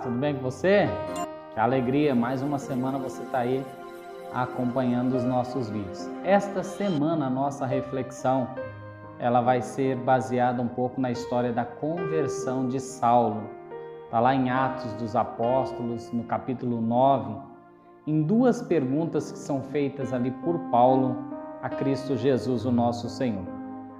tudo bem com você? Que alegria, mais uma semana você está aí acompanhando os nossos vídeos. Esta semana a nossa reflexão ela vai ser baseada um pouco na história da conversão de Saulo. Está lá em Atos dos Apóstolos, no capítulo 9, em duas perguntas que são feitas ali por Paulo a Cristo Jesus, o nosso Senhor.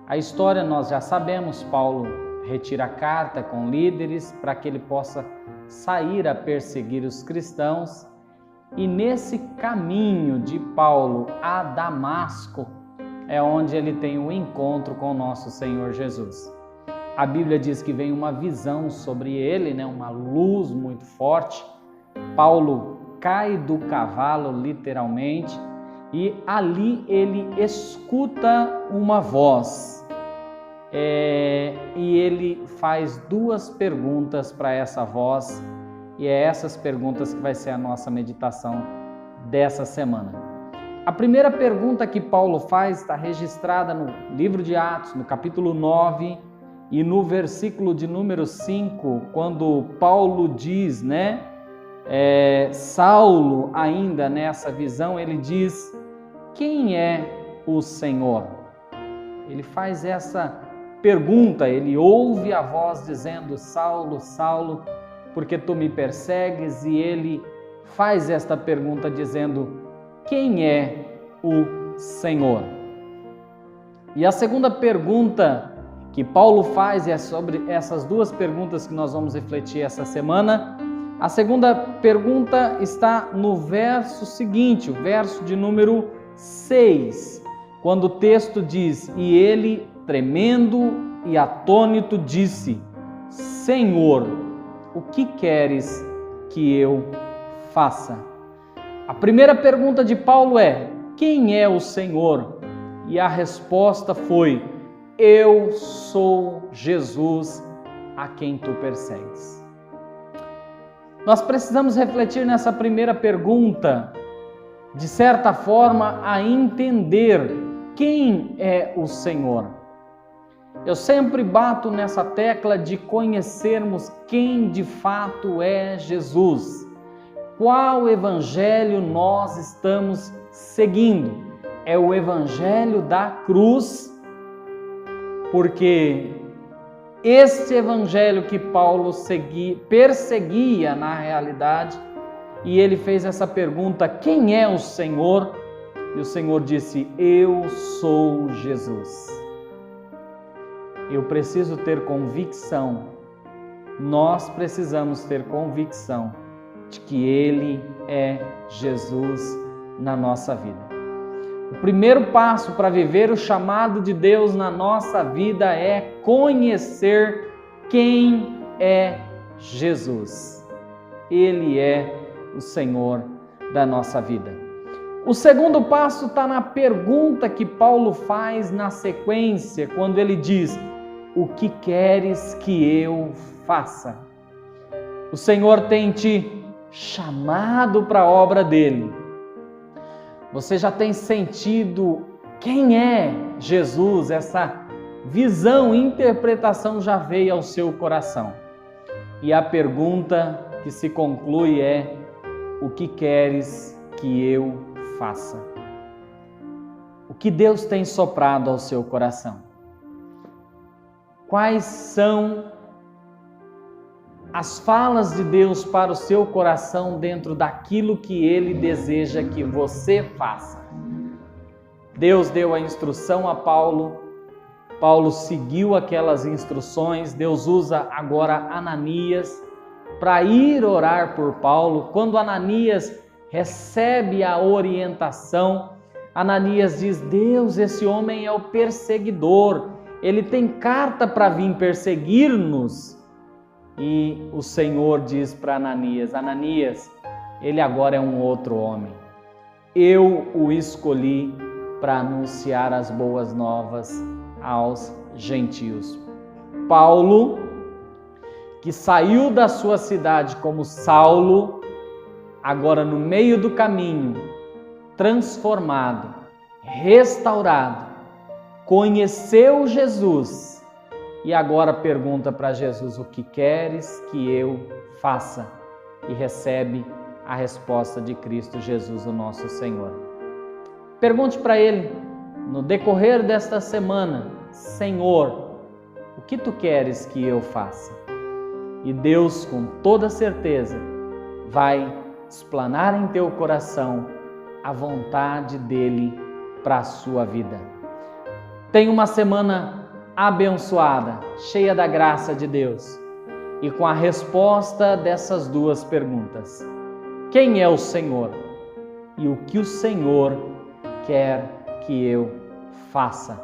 A história nós já sabemos, Paulo retira a carta com líderes para que ele possa sair a perseguir os cristãos, e nesse caminho de Paulo a Damasco é onde ele tem um encontro com o nosso Senhor Jesus. A Bíblia diz que vem uma visão sobre ele, uma luz muito forte. Paulo cai do cavalo literalmente e ali ele escuta uma voz. E ele faz duas perguntas para essa voz, e é essas perguntas que vai ser a nossa meditação dessa semana. A primeira pergunta que Paulo faz está registrada no livro de Atos, no capítulo 9, e no versículo de número 5, quando Paulo diz, Saulo ainda nessa visão, ele diz: quem é o Senhor? Ele faz essa pergunta, ele ouve a voz dizendo: Saulo, Saulo, porque tu me persegues? E ele faz esta pergunta dizendo: quem é o Senhor? E a segunda pergunta que Paulo faz é sobre essas duas perguntas que nós vamos refletir essa semana. A segunda pergunta está no verso seguinte, o verso de número 6, quando o texto diz: e ele, tremendo e atônito, disse: Senhor, o que queres que eu faça? A primeira pergunta de Paulo é: quem é o Senhor? E a resposta foi: eu sou Jesus a quem tu persegues. Nós precisamos refletir nessa primeira pergunta, de certa forma, a entender quem é o Senhor. Eu sempre bato nessa tecla de conhecermos quem de fato é Jesus. Qual evangelho nós estamos seguindo? É o evangelho da cruz, porque este evangelho que Paulo perseguia na realidade, e ele fez essa pergunta: quem é o Senhor? E o Senhor disse: eu sou Jesus. Eu preciso ter convicção, nós precisamos ter convicção de que Ele é Jesus na nossa vida. O primeiro passo para viver o chamado de Deus na nossa vida é conhecer quem é Jesus. Ele é o Senhor da nossa vida. O segundo passo está na pergunta que Paulo faz na sequência, quando ele diz: o que queres que eu faça? O Senhor tem te chamado para a obra dele. Você já tem sentido quem é Jesus? Essa visão, interpretação já veio ao seu coração. E a pergunta que se conclui é: o que queres que eu faça? O que Deus tem soprado ao seu coração? Quais são as falas de Deus para o seu coração dentro daquilo que Ele deseja que você faça? Deus deu a instrução a Paulo, Paulo seguiu aquelas instruções. Deus usa agora Ananias para ir orar por Paulo. Quando Ananias recebe a orientação, Ananias diz: Deus, esse homem é o perseguidor, ele tem carta para vir perseguir-nos. E o Senhor diz para Ananias: Ananias, ele agora é um outro homem. Eu o escolhi para anunciar as boas novas aos gentios. Paulo, que saiu da sua cidade como Saulo, agora no meio do caminho, transformado, restaurado, conheceu Jesus e agora pergunta para Jesus: o que queres que eu faça? e recebe a resposta de Cristo Jesus, o nosso Senhor. Pergunte para Ele, no decorrer desta semana: Senhor, o que Tu queres que eu faça? E Deus, com toda certeza, vai explanar em teu coração a vontade dEle para a sua vida. Tenha uma semana abençoada, cheia da graça de Deus e com a resposta dessas duas perguntas: quem é o Senhor e o que o Senhor quer que eu faça?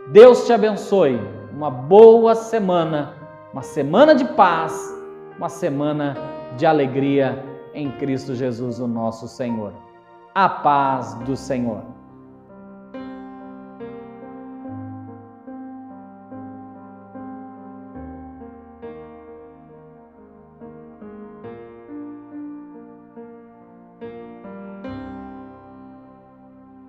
Deus te abençoe. Uma boa semana, uma semana de paz, uma semana de alegria em Cristo Jesus, o nosso Senhor. A paz do Senhor.